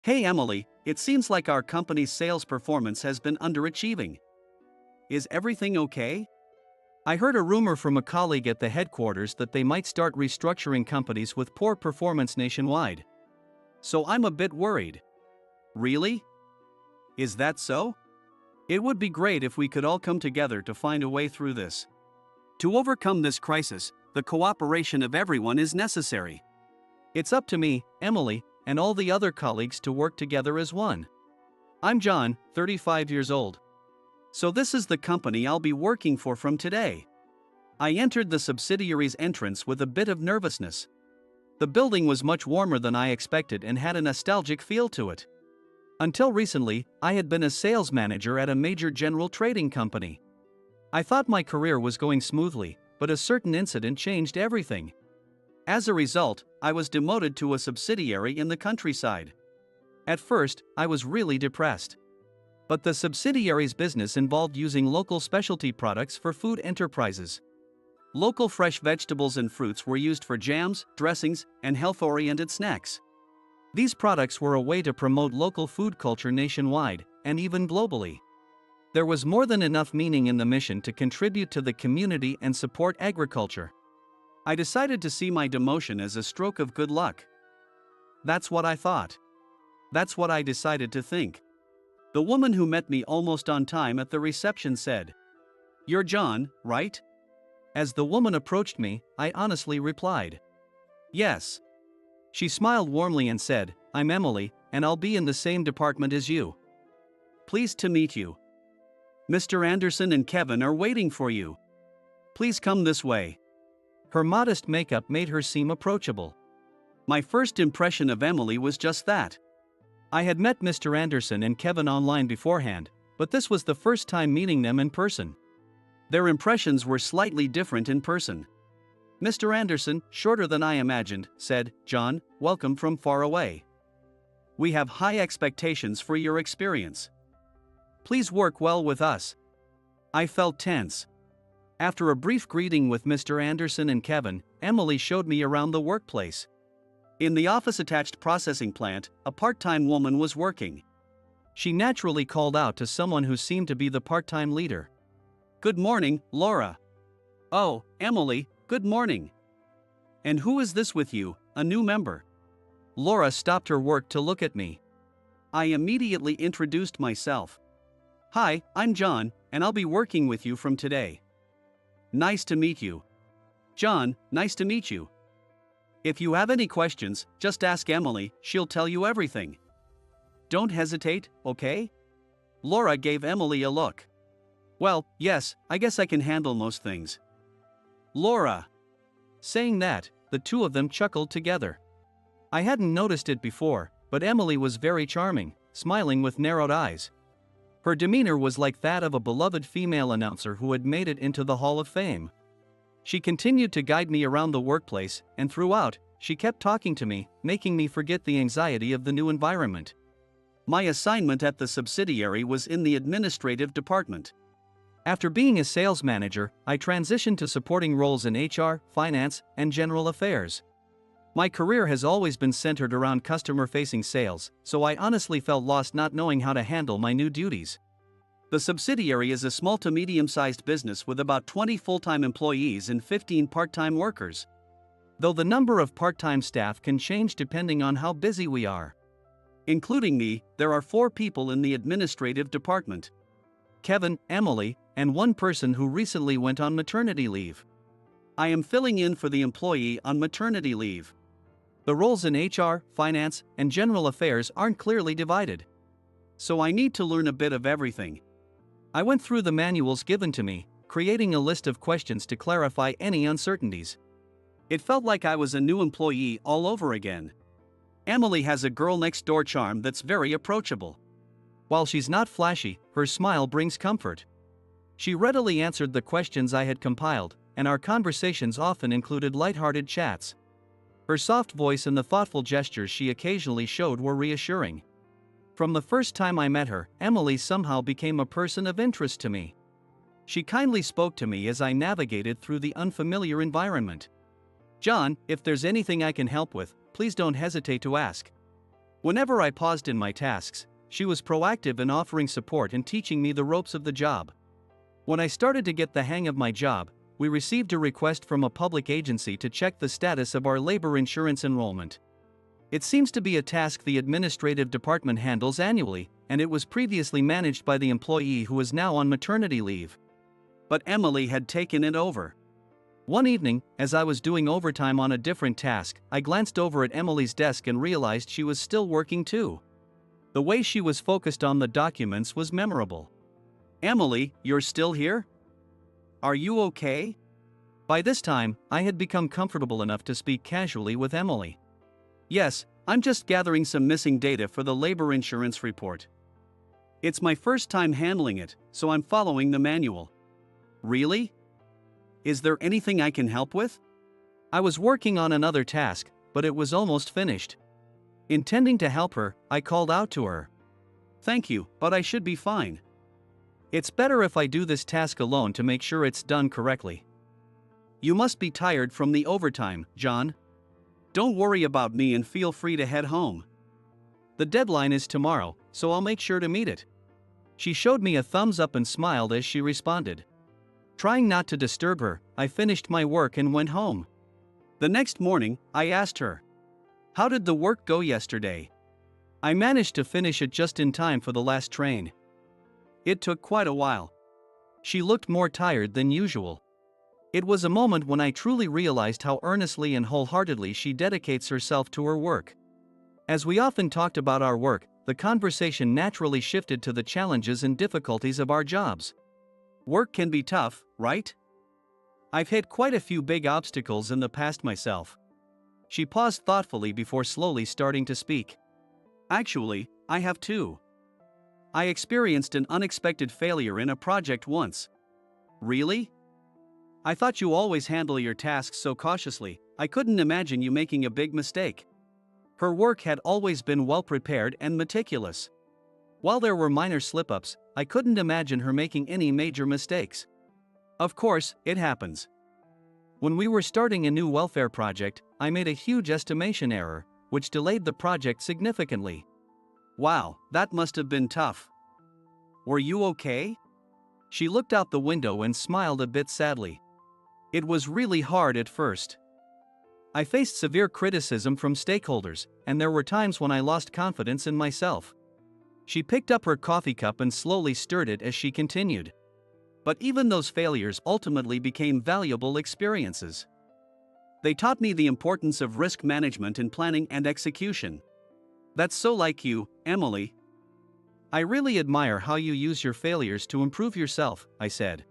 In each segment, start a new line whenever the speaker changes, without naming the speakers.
Hey Emily, it seems like our company's sales performance has been underachieving. Is everything okay? I heard a rumor from a colleague at the headquarters that they might start restructuring companies with poor performance nationwide. So I'm a bit worried. Really? Is that so? It would be great if we could all come together to find a way through this. To overcome this crisis, the cooperation of everyone is necessary. It's up to me, Emily, and all the other colleagues to work together as one. I'm John, 35 years old. So this is the company I'll be working for from today. I entered the subsidiary's entrance with a bit of nervousness. The building was much warmer than I expected and had a nostalgic feel to it. Until recently, I had been a sales manager at a major general trading company. I thought my career was going smoothly, but a certain incident changed everything. As a result, I was demoted to a subsidiary in the countryside. At first, I was really depressed. But the subsidiary's business involved using local specialty products for food enterprises. Local fresh vegetables and fruits were used for jams, dressings, and health-oriented snacks. These products were a way to promote local food culture nationwide, and even globally. There was more than enough meaning in the mission to contribute to the community and support agriculture. I decided to see my demotion as a stroke of good luck. That's what I thought. That's what I decided to think. The woman who met me almost on time at the reception said, "You're John, right?" As the woman approached me, I honestly replied, "Yes." She smiled warmly and said, "I'm Emily, and I'll be in the same department as you. Pleased to meet you. Mr. Anderson and Kevin are waiting for you. Please come this way." Her modest makeup made her seem approachable. My first impression of Emily was just that. I had met Mr. Anderson and Kevin online beforehand, but this was the first time meeting them in person. Their impressions were slightly different in person. Mr. Anderson, shorter than I imagined, said, "John, welcome from far away. We have high expectations for your experience. Please work well with us." I felt tense. After a brief greeting with Mr. Anderson and Kevin, Emily showed me around the workplace. In the office-attached processing plant, a part-time woman was working. She naturally called out to someone who seemed to be the part-time leader. "Good morning, Laura." "Oh, Emily, good morning. And who is this with you, a new member?" Laura stopped her work to look at me. I immediately introduced myself. "Hi, I'm John, and I'll be working with you from today." "Nice to meet you." "John, nice to meet you. If you have any questions, just ask Emily, she'll tell you everything. Don't hesitate, okay?" Laura gave Emily a look. "Well, yes, I guess I can handle most things." "Laura." Saying that, the two of them chuckled together. I hadn't noticed it before, but Emily was very charming, smiling with narrowed eyes. Her demeanor was like that of a beloved female announcer who had made it into the Hall of Fame. She continued to guide me around the workplace, and throughout, she kept talking to me, making me forget the anxiety of the new environment. My assignment at the subsidiary was in the administrative department. After being a sales manager, I transitioned to supporting roles in HR, finance, and general affairs. My career has always been centered around customer-facing sales, so I honestly felt lost not knowing how to handle my new duties. The subsidiary is a small to medium-sized business with about 20 full-time employees and 15 part-time workers. Though the number of part-time staff can change depending on how busy we are. Including me, there are 4 people in the administrative department. Kevin, Emily, and one person who recently went on maternity leave. I am filling in for the employee on maternity leave. The roles in HR, finance, and general affairs aren't clearly divided. So I need to learn a bit of everything. I went through the manuals given to me, creating a list of questions to clarify any uncertainties. It felt like I was a new employee all over again. Emily has a girl-next-door charm that's very approachable. While she's not flashy, her smile brings comfort. She readily answered the questions I had compiled, and our conversations often included lighthearted chats. Her soft voice and the thoughtful gestures she occasionally showed were reassuring. From the first time I met her, Emily somehow became a person of interest to me. She kindly spoke to me as I navigated through the unfamiliar environment. "John, if there's anything I can help with, please don't hesitate to ask." Whenever I paused in my tasks, she was proactive in offering support and teaching me the ropes of the job. When I started to get the hang of my job, we received a request from a public agency to check the status of our labor insurance enrollment. It seems to be a task the administrative department handles annually, and it was previously managed by the employee who is now on maternity leave. But Emily had taken it over. One evening, as I was doing overtime on a different task, I glanced over at Emily's desk and realized she was still working too. The way she was focused on the documents was memorable. "Emily, you're still here? Are you okay?" By this time, I had become comfortable enough to speak casually with Emily. "Yes, I'm just gathering some missing data for the labor insurance report. It's my first time handling it, so I'm following the manual." "Really? Is there anything I can help with?" I was working on another task, but it was almost finished. Intending to help her, I called out to her. "Thank you, but I should be fine. It's better if I do this task alone to make sure it's done correctly." "You must be tired from the overtime, John. Don't worry about me and feel free to head home. The deadline is tomorrow, so I'll make sure to meet it." She showed me a thumbs up and smiled as she responded. Trying not to disturb her, I finished my work and went home. The next morning, I asked her, "How did the work go yesterday?" "I managed to finish it just in time for the last train." "It took quite a while." She looked more tired than usual. It was a moment when I truly realized how earnestly and wholeheartedly she dedicates herself to her work. As we often talked about our work, the conversation naturally shifted to the challenges and difficulties of our jobs. Work can be tough, right? I've hit quite a few big obstacles in the past myself. She paused thoughtfully before slowly starting to speak. "Actually, I have too. I experienced an unexpected failure in a project once." "Really? I thought you always handle your tasks so cautiously. I couldn't imagine you making a big mistake." Her work had always been well prepared and meticulous. While there were minor slip-ups, I couldn't imagine her making any major mistakes. "Of course, it happens. When we were starting a new welfare project, I made a huge estimation error, which delayed the project significantly." "Wow, that must have been tough. Were you okay?" She looked out the window and smiled a bit sadly. "It was really hard at first. I faced severe criticism from stakeholders, and there were times when I lost confidence in myself." She picked up her coffee cup and slowly stirred it as she continued. "But even those failures ultimately became valuable experiences. They taught me the importance of risk management in planning and execution." "That's so like you, Emily. I really admire how you use your failures to improve yourself," I said.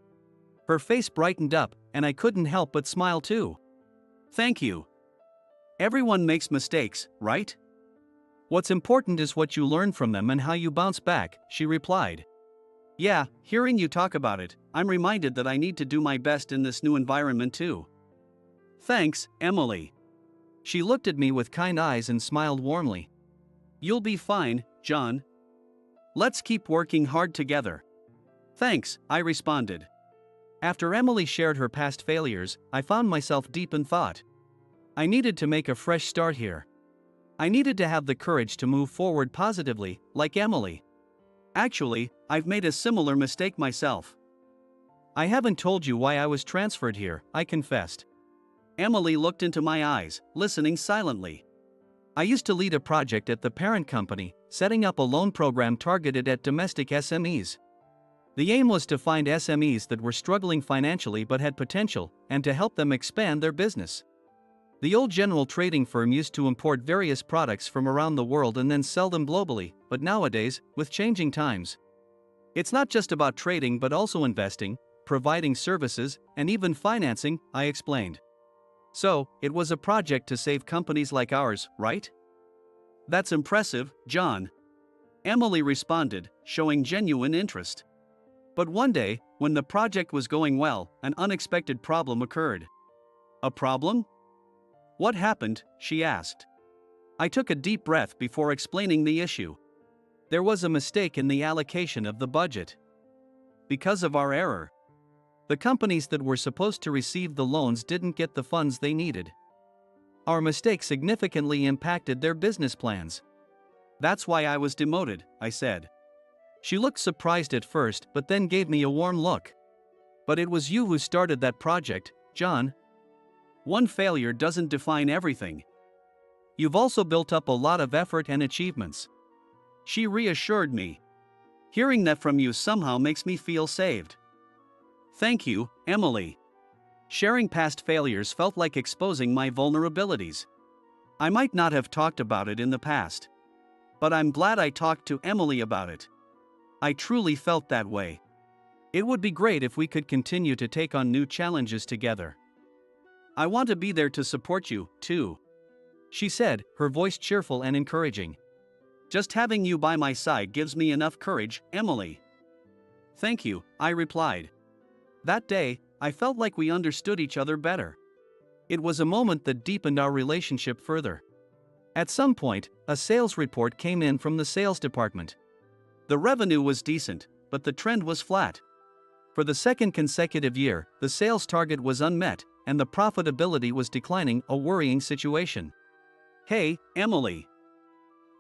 Her face brightened up, and I couldn't help but smile too. "Thank you. Everyone makes mistakes, right? What's important is what you learn from them and how you bounce back," she replied. "Yeah, hearing you talk about it, I'm reminded that I need to do my best in this new environment too." "Thanks, Emily." She looked at me with kind eyes and smiled warmly. "You'll be fine, John. Let's keep working hard together." "Thanks," I responded. After Emily shared her past failures, I found myself deep in thought. I needed to make a fresh start here. I needed to have the courage to move forward positively, like Emily. Actually, I've made a similar mistake myself. "I haven't told you why I was transferred here," I confessed. Emily looked into my eyes, listening silently. "I used to lead a project at the parent company, setting up a loan program targeted at domestic SMEs. The aim was to find SMEs that were struggling financially but had potential, and to help them expand their business. The old general trading firm used to import various products from around the world and then sell them globally, but nowadays, with changing times, it's not just about trading but also investing, providing services, and even financing," I explained. "So, it was a project to save companies like ours, right?" "That's impressive, John," Emily responded, showing genuine interest. "But one day, when the project was going well, an unexpected problem occurred." "A problem? What happened?" she asked. I took a deep breath before explaining the issue. "There was a mistake in the allocation of the budget. Because of our error, the companies that were supposed to receive the loans didn't get the funds they needed. Our mistake significantly impacted their business plans. That's why I was demoted, I said. She looked surprised at first but then gave me a warm look. But it was you who started that project, John. One failure doesn't define everything. You've also built up a lot of effort and achievements. She reassured me. Hearing that from you somehow makes me feel saved. Thank you, Emily. Sharing past failures felt like exposing my vulnerabilities. I might not have talked about it in the past. But I'm glad I talked to Emily about it. I truly felt that way. It would be great if we could continue to take on new challenges together. I want to be there to support you, too. She said, her voice cheerful and encouraging. Just having you by my side gives me enough courage, Emily. Thank you, I replied. That day, I felt like we understood each other better. It was a moment that deepened our relationship further. At some point, a sales report came in from the sales department. The revenue was decent, but the trend was flat. For the second consecutive year, the sales target was unmet, and the profitability was declining, a worrying situation. Hey, Emily.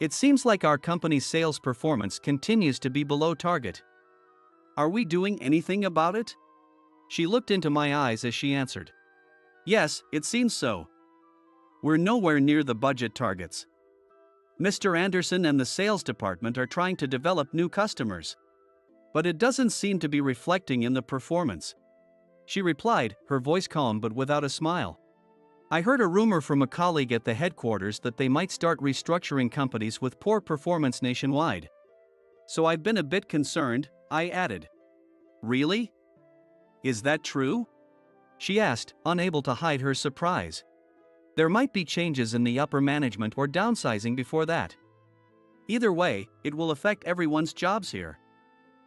It seems like our company's sales performance continues to be below target. Are we doing anything about it? She looked into my eyes as she answered. Yes, it seems so. We're nowhere near the budget targets. Mr. Anderson and the sales department are trying to develop new customers. But it doesn't seem to be reflecting in the performance. She replied, her voice calm but without a smile. I heard a rumor from a colleague at the headquarters that they might start restructuring companies with poor performance nationwide. So I've been a bit concerned, I added. Really? Is that true? She asked, unable to hide her surprise. There might be changes in the upper management or downsizing before that. Either way, it will affect everyone's jobs here.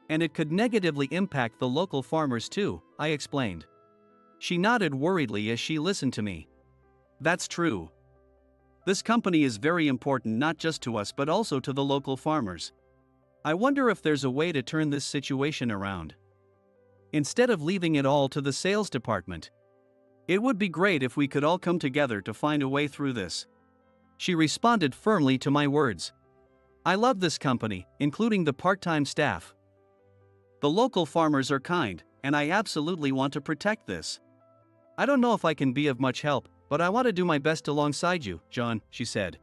And it could negatively impact the local farmers too, I explained. She nodded worriedly as she listened to me. That's true. This company is very important not just to us but also to the local farmers. I wonder if there's a way to turn this situation around. Instead of leaving it all to the sales department. It would be great if we could all come together to find a way through this. She responded firmly to my words. I love this company, including the part-time staff. The local farmers are kind, and I absolutely want to protect this. I don't know if I can be of much help, but I want to do my best alongside you, John, she said.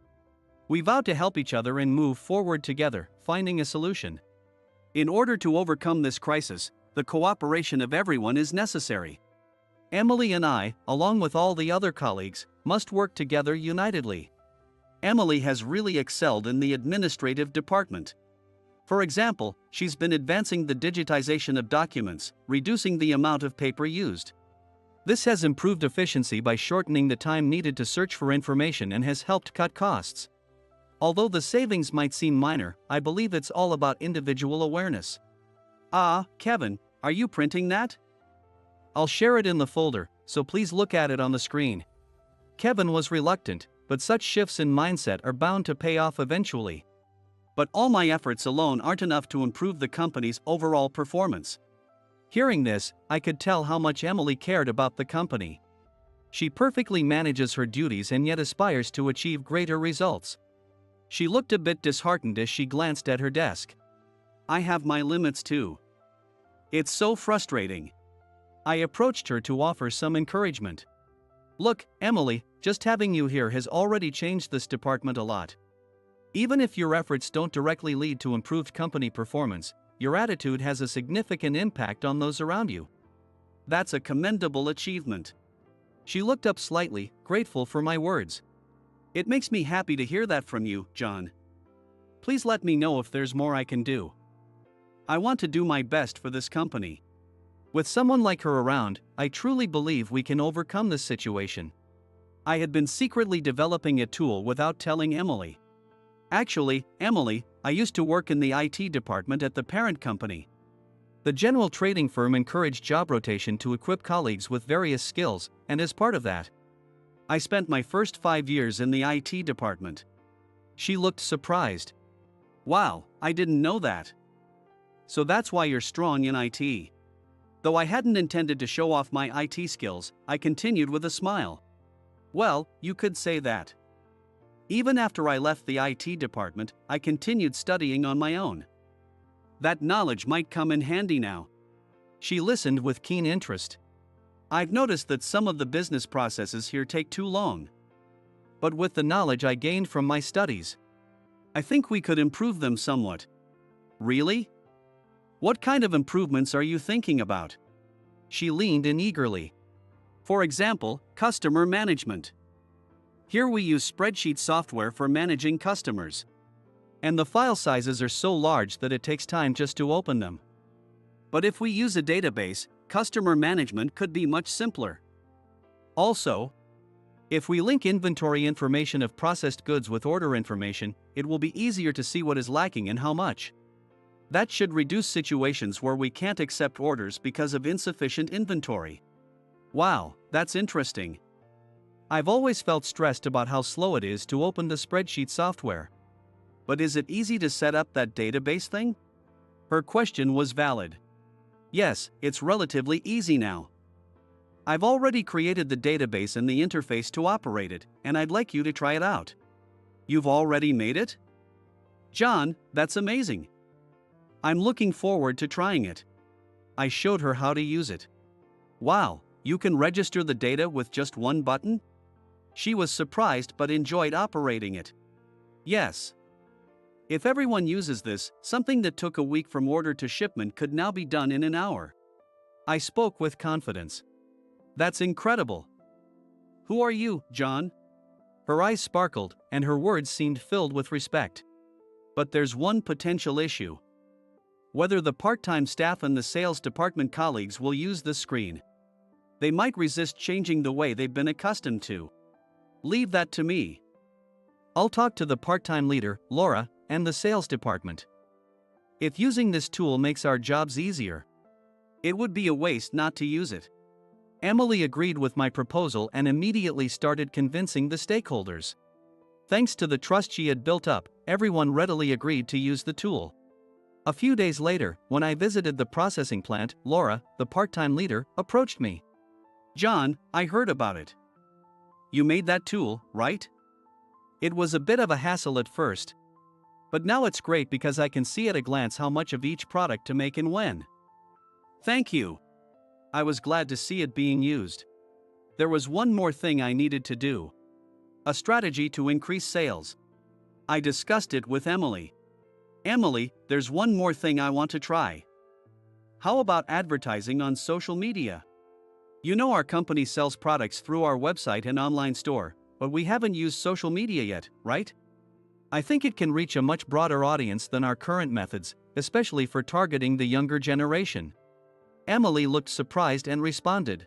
We vowed to help each other and move forward together, finding a solution. In order to overcome this crisis, the cooperation of everyone is necessary. Emily and I, along with all the other colleagues, must work together unitedly. Emily has really excelled in the administrative department. For example, she's been advancing the digitization of documents, reducing the amount of paper used. This has improved efficiency by shortening the time needed to search for information and has helped cut costs. Although the savings might seem minor, I believe it's all about individual awareness. Kevin, are you printing that? I'll share it in the folder, so please look at it on the screen. Kevin was reluctant, but such shifts in mindset are bound to pay off eventually. But all my efforts alone aren't enough to improve the company's overall performance. Hearing this, I could tell how much Emily cared about the company. She perfectly manages her duties and yet aspires to achieve greater results. She looked a bit disheartened as she glanced at her desk. I have my limits too. It's so frustrating. I approached her to offer some encouragement. Look, Emily, just having you here has already changed this department a lot. Even if your efforts don't directly lead to improved company performance, your attitude has a significant impact on those around you. That's a commendable achievement. She looked up slightly, grateful for my words. It makes me happy to hear that from you, John. Please let me know if there's more I can do. I want to do my best for this company. With someone like her around, I truly believe we can overcome this situation. I had been secretly developing a tool without telling Emily. Actually, Emily, I used to work in the IT department at the parent company. The general trading firm encouraged job rotation to equip colleagues with various skills, and as part of that, I spent my first 5 years in the IT department. She looked surprised. Wow, I didn't know that. So that's why you're strong in IT. Though I hadn't intended to show off my IT skills, I continued with a smile. Well, you could say that. Even after I left the IT department, I continued studying on my own. That knowledge might come in handy now. She listened with keen interest. I've noticed that some of the business processes here take too long. But with the knowledge I gained from my studies, I think we could improve them somewhat. Really? What kind of improvements are you thinking about? She leaned in eagerly. For example, customer management. Here we use spreadsheet software for managing customers. And the file sizes are so large that it takes time just to open them. But if we use a database, customer management could be much simpler. Also, if we link inventory information of processed goods with order information, it will be easier to see what is lacking and how much. That should reduce situations where we can't accept orders because of insufficient inventory. Wow, that's interesting. I've always felt stressed about how slow it is to open the spreadsheet software. But is it easy to set up that database thing? Her question was valid. Yes, it's relatively easy now. I've already created the database and the interface to operate it, and I'd like you to try it out. You've already made it? John, that's amazing. I'm looking forward to trying it. I showed her how to use it. Wow, you can register the data with just one button? She was surprised but enjoyed operating it. Yes. If everyone uses this, something that took a week from order to shipment could now be done in an hour. I spoke with confidence. That's incredible. Who are you, John? Her eyes sparkled, and her words seemed filled with respect. But there's one potential issue. Whether the part-time staff and the sales department colleagues will use this screen. They might resist changing the way they've been accustomed to. Leave that to me. I'll talk to the part-time leader, Laura, and the sales department. If using this tool makes our jobs easier, it would be a waste not to use it. Emily agreed with my proposal and immediately started convincing the stakeholders. Thanks to the trust she had built up, everyone readily agreed to use the tool. A few days later, when I visited the processing plant, Laura, the part-time leader, approached me. John, I heard about it. You made that tool, right? It was a bit of a hassle at first. But now it's great because I can see at a glance how much of each product to make and when. Thank you. I was glad to see it being used. There was one more thing I needed to do. A strategy to increase sales. I discussed it with Emily. Emily, there's one more thing I want to try. How about advertising on social media? You know our company sells products through our website and online store, but we haven't used social media yet, right? I think it can reach a much broader audience than our current methods, especially for targeting the younger generation. Emily looked surprised and responded.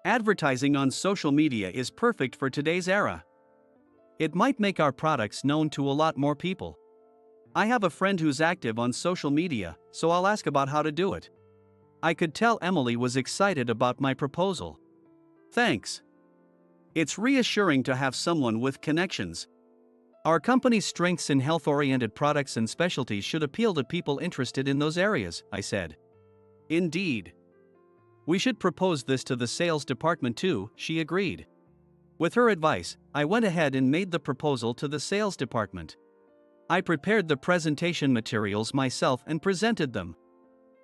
Advertising on social media is perfect for today's era. It might make our products known to a lot more people. I have a friend who's active on social media, so I'll ask about how to do it. I could tell Emily was excited about my proposal. Thanks. It's reassuring to have someone with connections. Our company's strengths in health-oriented products and specialties should appeal to people interested in those areas, I said. Indeed. We should propose this to the sales department too, she agreed. With her advice, I went ahead and made the proposal to the sales department. I prepared the presentation materials myself and presented them.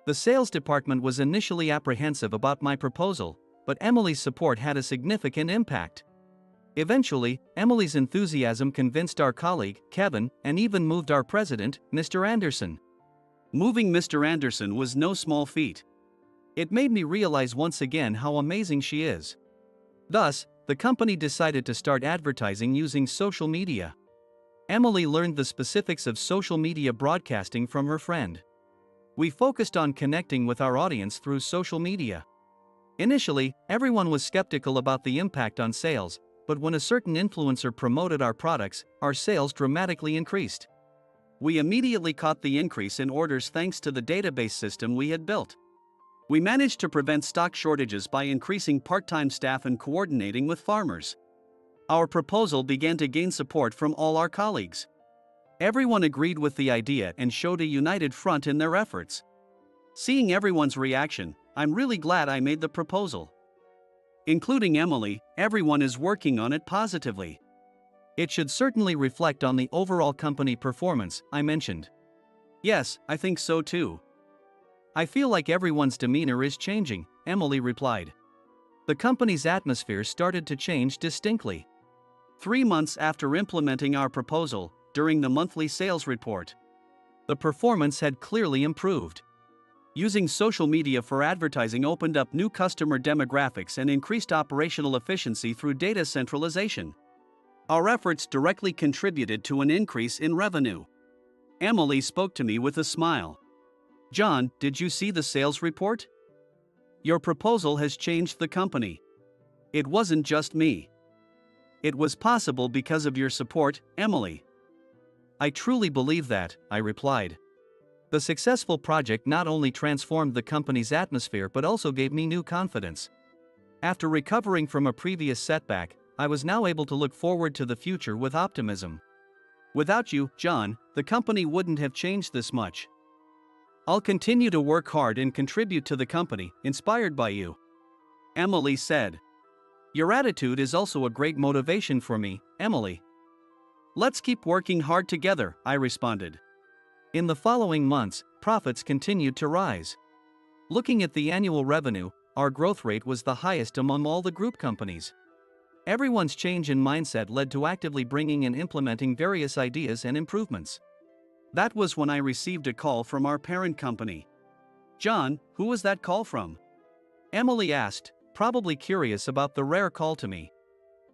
The sales department was initially apprehensive about my proposal, but Emily's support had a significant impact. Eventually, Emily's enthusiasm convinced our colleague, Kevin, and even moved our president, Mr. Anderson. Moving Mr. Anderson was no small feat. It made me realize once again how amazing she is. Thus, the company decided to start advertising using social media. Emily learned the specifics of social media broadcasting from her friend. We focused on connecting with our audience through social media. Initially, everyone was skeptical about the impact on sales, but when a certain influencer promoted our products, our sales dramatically increased. We immediately caught the increase in orders thanks to the database system we had built. We managed to prevent stock shortages by increasing part-time staff and coordinating with farmers. Our proposal began to gain support from all our colleagues. Everyone agreed with the idea and showed a united front in their efforts. Seeing everyone's reaction, I'm really glad I made the proposal. Including Emily, everyone is working on it positively. It should certainly reflect on the overall company performance, I mentioned. Yes, I think so too. I feel like everyone's demeanor is changing, Emily replied. The company's atmosphere started to change distinctly. 3 months after implementing our proposal, during the monthly sales report, the performance had clearly improved. Using social media for advertising opened up new customer demographics and increased operational efficiency through data centralization. Our efforts directly contributed to an increase in revenue. Emily spoke to me with a smile. John, did you see the sales report? Your proposal has changed the company. It wasn't just me. It was possible because of your support, Emily. I truly believe that, I replied. The successful project not only transformed the company's atmosphere but also gave me new confidence. After recovering from a previous setback, I was now able to look forward to the future with optimism. Without you, John, the company wouldn't have changed this much. I'll continue to work hard and contribute to the company, inspired by you. Emily said. Your attitude is also a great motivation for me, Emily. Let's keep working hard together, I responded. In the following months, profits continued to rise. Looking at the annual revenue, our growth rate was the highest among all the group companies. Everyone's change in mindset led to actively bringing and implementing various ideas and improvements. That was when I received a call from our parent company. John, who was that call from? Emily asked, probably curious about the rare call to me.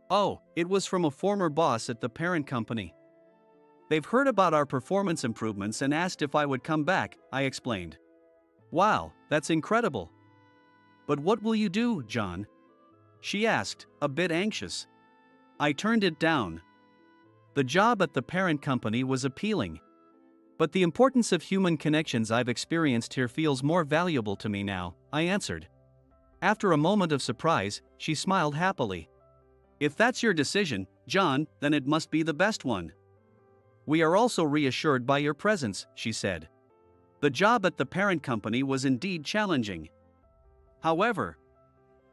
Oh, it was from a former boss at the parent company. They've heard about our performance improvements and asked if I would come back, I explained. Wow, that's incredible. But what will you do, John? She asked, a bit anxious. I turned it down. The job at the parent company was appealing. But the importance of human connections I've experienced here feels more valuable to me now, I answered. After a moment of surprise, she smiled happily. If that's your decision, John, then it must be the best one. We are also reassured by your presence, she said. The job at the parent company was indeed challenging. However,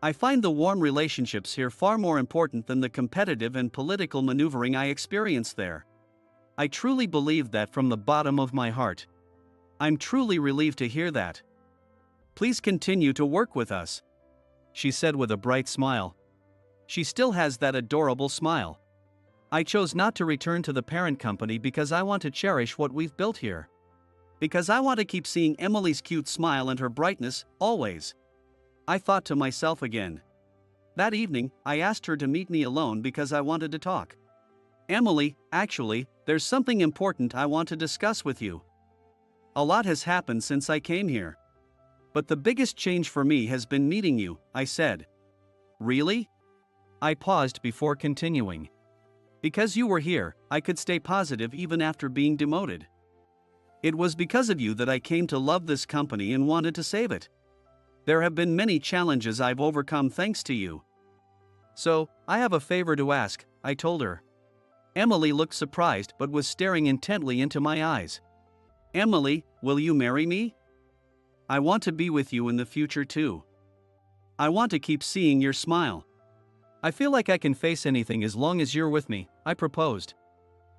I find the warm relationships here far more important than the competitive and political maneuvering I experienced there. I truly believe that from the bottom of my heart. I'm truly relieved to hear that. Please continue to work with us, she said with a bright smile. She still has that adorable smile. I chose not to return to the parent company because I want to cherish what we've built here. Because I want to keep seeing Emily's cute smile and her brightness, always. I thought to myself again. That evening, I asked her to meet me alone because I wanted to talk. Emily, actually, there's something important I want to discuss with you. A lot has happened since I came here. But the biggest change for me has been meeting you, I said. Really? I paused before continuing. Because you were here, I could stay positive even after being demoted. It was because of you that I came to love this company and wanted to save it. There have been many challenges I've overcome thanks to you. So, I have a favor to ask, I told her. Emily looked surprised but was staring intently into my eyes. Emily, will you marry me? I want to be with you in the future too. I want to keep seeing your smile. I feel like I can face anything as long as you're with me, I proposed.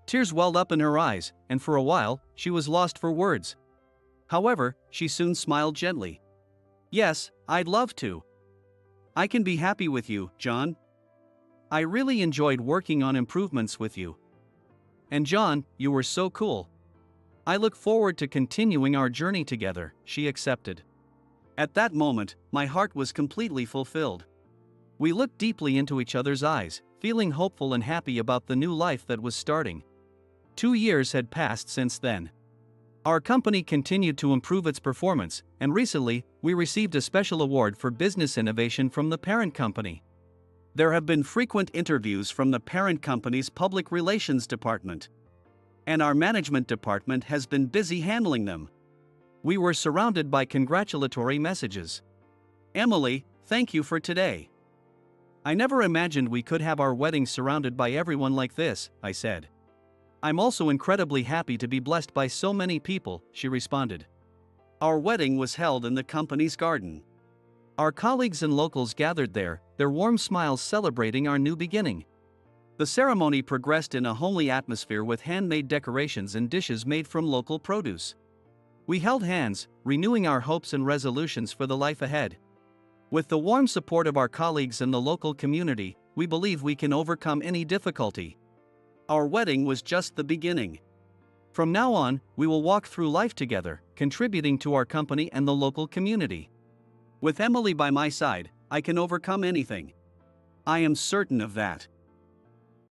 Tears welled up in her eyes, and for a while, she was lost for words. However, she soon smiled gently. Yes, I'd love to. I can be happy with you, John. I really enjoyed working on improvements with you. And John, you were so cool. I look forward to continuing our journey together, she accepted. At that moment, my heart was completely fulfilled. We looked deeply into each other's eyes, feeling hopeful and happy about the new life that was starting. 2 years had passed since then. Our company continued to improve its performance, and recently, we received a special award for business innovation from the parent company. There have been frequent interviews from the parent company's public relations department. And our management department has been busy handling them. We were surrounded by congratulatory messages. Emily, thank you for today. I never imagined we could have our wedding surrounded by everyone like this, I said. I'm also incredibly happy to be blessed by so many people, she responded. Our wedding was held in the company's garden. Our colleagues and locals gathered there, their warm smiles celebrating our new beginning. The ceremony progressed in a homely atmosphere with handmade decorations and dishes made from local produce. We held hands, renewing our hopes and resolutions for the life ahead. With the warm support of our colleagues and the local community, we believe we can overcome any difficulty. Our wedding was just the beginning. From now on, we will walk through life together, contributing to our company and the local community. With Emily by my side, I can overcome anything. I am certain of that.